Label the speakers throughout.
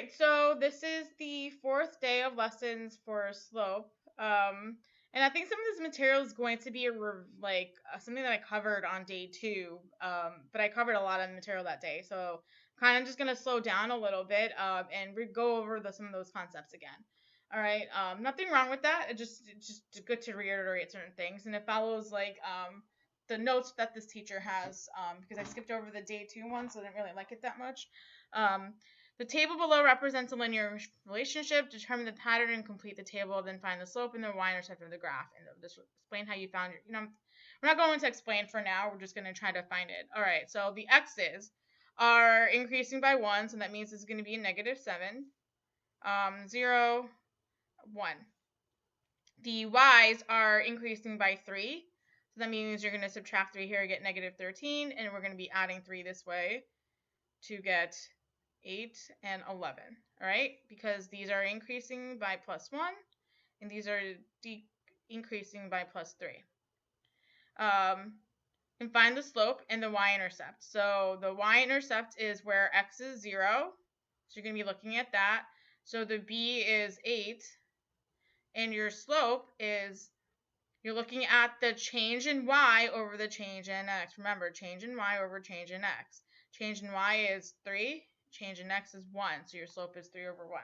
Speaker 1: right, so this is the 4th day of lessons for slope. And I think some of this material is going to be something that I covered on day 2, but I covered a lot of material that day, so kind of just going to slow down a little bit and go over some of those concepts again. All right, nothing wrong with that. It's just good to reiterate certain things, and it follows the notes that this teacher has, because I skipped over the day 2 one, so I didn't really like it that much. The table below represents a linear relationship. Determine the pattern and complete the table. Then find the slope and the y-intercept of the graph. And just explain how you found it. We're not going to explain for now. We're just going to try to find it. All right, so the x's are increasing by 1. So that means it's going to be a -7, 0, 1. The y's are increasing by 3. So that means you're going to subtract 3 here, get -13. And we're going to be adding 3 this way to get 8 and 11, all right? Because these are increasing by +1, and these are increasing by +3. And find the slope and the y-intercept. So the y-intercept is where x is 0, so you're going to be looking at that. So the b is 8, and your slope is, you're looking at the change in y over the change in x. Remember, change in y over change in x. Change in y is 3. Change in x is 1, so your slope is 3 over 1.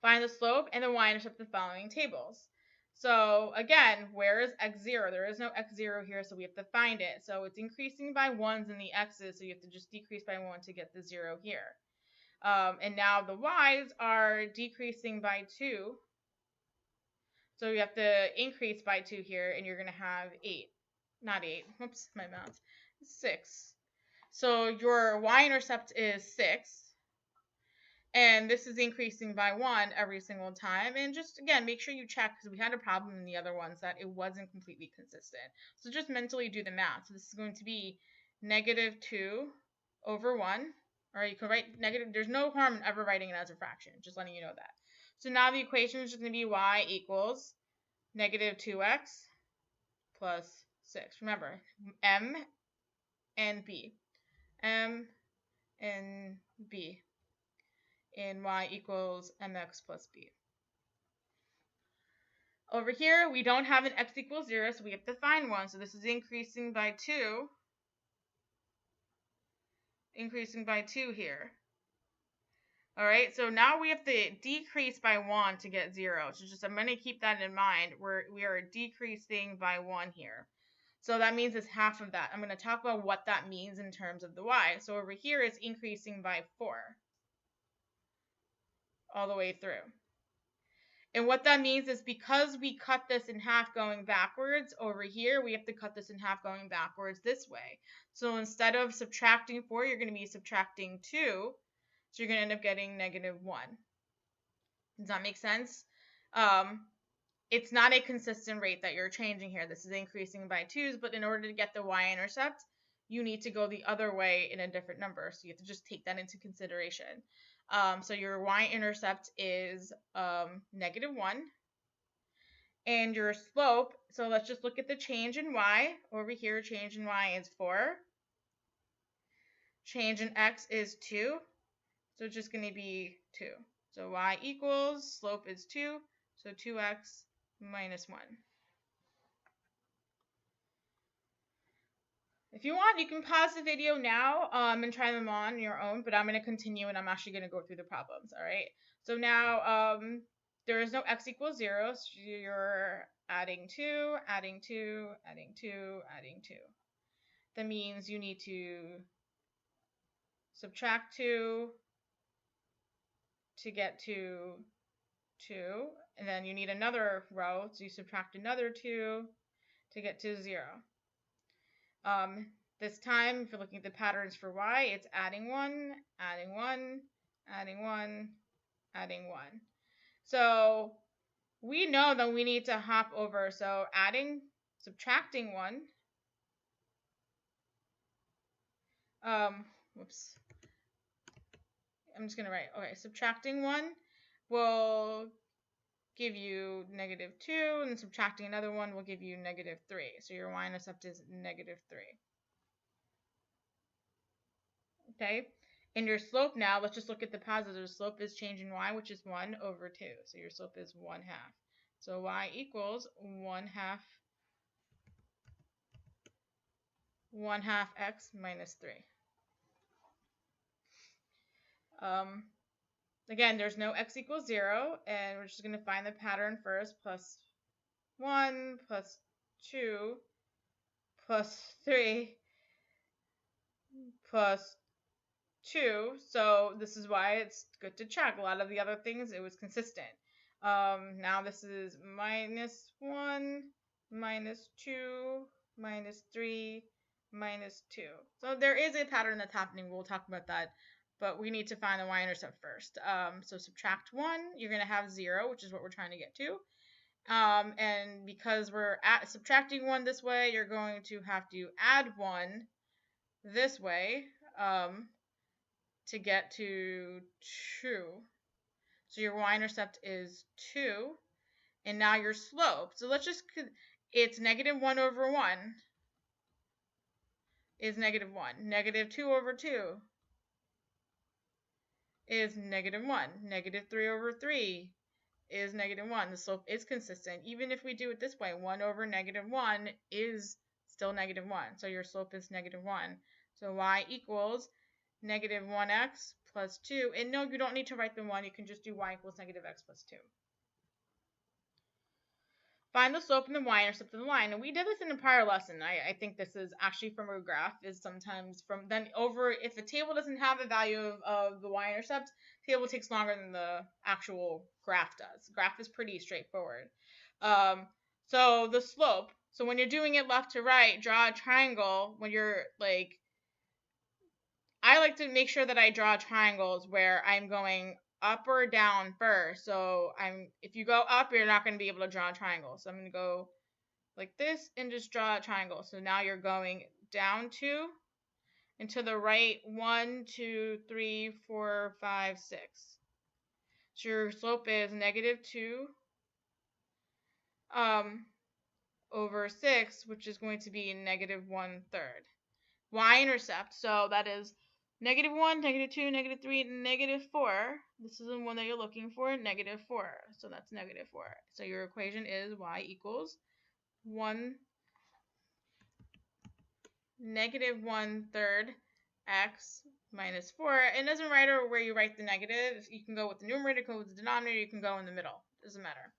Speaker 1: Find the slope and the y-intercept of the following tables. So again, where is x0? There is no x0 here, so we have to find it. So it's increasing by 1s in the x's, so you have to just decrease by 1 to get the 0 here. And now the y's are decreasing by 2. So you have to increase by 2 here, and you're going to have 8. Not 8. Whoops, my math. 6. So your y-intercept is 6. And this is increasing by 1 every single time. And just, again, make sure you check, because we had a problem in the other ones that it wasn't completely consistent. So just mentally do the math. So this is going to be -2 over 1. Or you can write negative. There's no harm in ever writing it as a fraction. Just letting you know that. So now the equation is just going to be y equals -2x plus 6. Remember, m and b. M and b. And y equals mx plus b. Over here, we don't have an x equals 0, so we have to find one. So this is increasing by 2. Increasing by 2 here. All right, so now we have to decrease by 1 to get 0. So just I'm going to keep that in mind. We are decreasing by 1 here. So that means it's half of that. I'm going to talk about what that means in terms of the y. So over here, it's increasing by 4. All the way through. And what that means is because we cut this in half going backwards, over here we have to cut this in half going backwards this way. So instead of subtracting 4, you're going to be subtracting 2. So you're going to end up getting -1. Does that make sense? It's not a consistent rate that you're changing here. This is increasing by 2s, but in order to get the y-intercept, you need to go the other way in a different number. So you have to just take that into consideration. So your y-intercept is -1. And your slope, so let's just look at the change in y. Over here, change in y is 4. Change in x is 2. So it's just going to be 2. So y equals, slope is 2. So 2x minus 1. If you want, you can pause the video now and try them on your own, but I'm going to continue and I'm actually going to go through the problems, all right? So now there is no x equals 0, so you're adding 2, adding 2, adding 2, adding 2. That means you need to subtract 2 to get to 2, and then you need another row, so you subtract another 2 to get to 0. This time, if you're looking at the patterns for y, it's adding 1, adding 1, adding 1, adding 1. So we know that we need to hop over. So subtracting 1. Whoops. I'm just going to write, okay, subtracting 1 will give you -2, and subtracting another one will give you -3. So your y-intercept is -3. Okay, And your slope now, let's just look at the positive slope, is changing y, which is 1 over 2. So your slope is 1/2. So y equals 1/2 x minus 3. Again, there's no x equals 0, and we're just going to find the pattern first. Plus 1 plus 2 plus 3 plus 2. So this is why it's good to check. A lot of the other things, it was consistent. Now this is minus 1, minus 2, minus 3, minus 2. So there is a pattern that's happening. We'll talk about that. But we need to find the y-intercept first. So subtract 1, you're going to have 0, which is what we're trying to get to. And because we're subtracting 1 this way, you're going to have to add 1 this way to get to 2. So your y-intercept is 2. And now your slope. So let's just, it's negative 1 over 1 is negative 1. Negative 2 over 2 is negative 1. Negative 3 over 3 is negative 1. The slope is consistent. Even if we do it this way, 1 over negative 1 is still negative 1. So your slope is negative 1. So y equals negative 1x plus 2. And no, you don't need to write the 1. You can just do y equals negative x plus 2. Find the slope and the y-intercept of the line. And we did this in a prior lesson. I think this is actually from a graph, is sometimes from then over, if a table doesn't have a value of the y-intercept, the table takes longer than the actual graph does. The graph is pretty straightforward. So the slope, so when you're doing it left to right, draw a triangle. When you're like, I like to make sure that I draw triangles where I'm going up or down first. So if you go up, you're not going to be able to draw a triangle. So I'm going to go like this and just draw a triangle. So now you're going down 2 and to the right 1, 2, 3, 4, 5, 6. So your slope is negative 2 over 6, which is going to be negative 1/3. Y-intercept, so that is negative 1, negative 2, negative 3, negative 4. This is the one that you're looking for, negative 4. So that's negative 4. So your equation is y equals negative 1/3 x minus 4. It doesn't matter where you write the negative. You can go with the numerator, go with the denominator, you can go in the middle. It doesn't matter.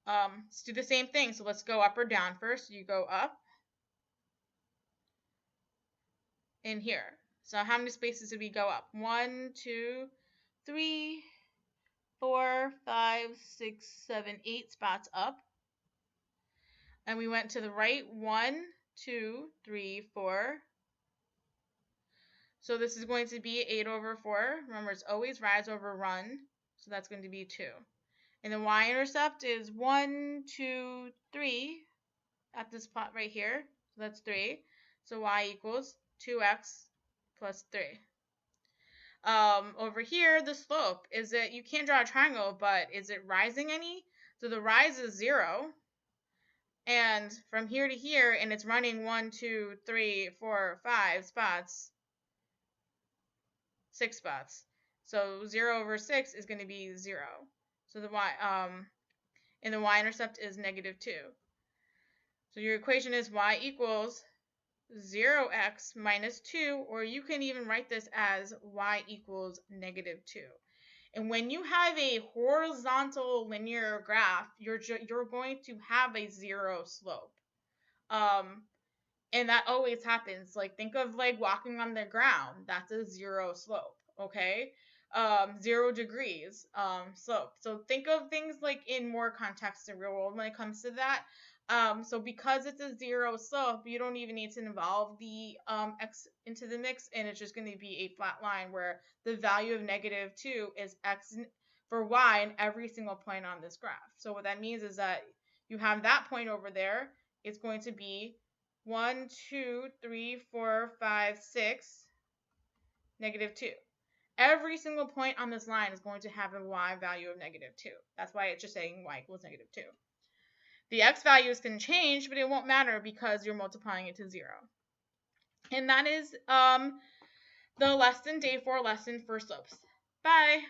Speaker 1: Let's do the same thing. So let's go up or down first. You go up in here. So how many spaces did we go up? 1, 2, 3, 4, 5, 6, 7, 8 spots up. And we went to the right 1, 2, 3, 4. So this is going to be 8 over 4. Remember, it's always rise over run. So that's going to be 2. And the y-intercept is 1, 2, 3 at this spot right here. So that's 3. So y equals 2x plus 3. Over here, the slope, is it, you can't draw a triangle, but is it rising any? So the rise is 0. And from here to here, and it's running 1, 2, 3, 4, 5 spots, 6 spots. So 0 over 6 is going to be 0. So the and the y-intercept is negative 2. So your equation is y equals 0x minus 2, or you can even write this as y equals negative 2. And when you have a horizontal linear graph, you're going to have a 0 slope. And that always happens. Like, think of like walking on the ground. That's a 0 slope, okay? 0 degrees slope. So think of things like in more context in real world when it comes to that. So because it's a 0 slope, you don't even need to involve the x into the mix, and it's just going to be a flat line where the value of negative 2 is x for y in every single point on this graph. So what that means is that you have that point over there. It's going to be 1, 2, 3, 4, 5, 6, negative 2. Every single point on this line is going to have a y value of negative 2. That's why it's just saying y equals negative 2. The x values can change, but it won't matter because you're multiplying it to 0. And that is the day 4 lesson for slopes. Bye.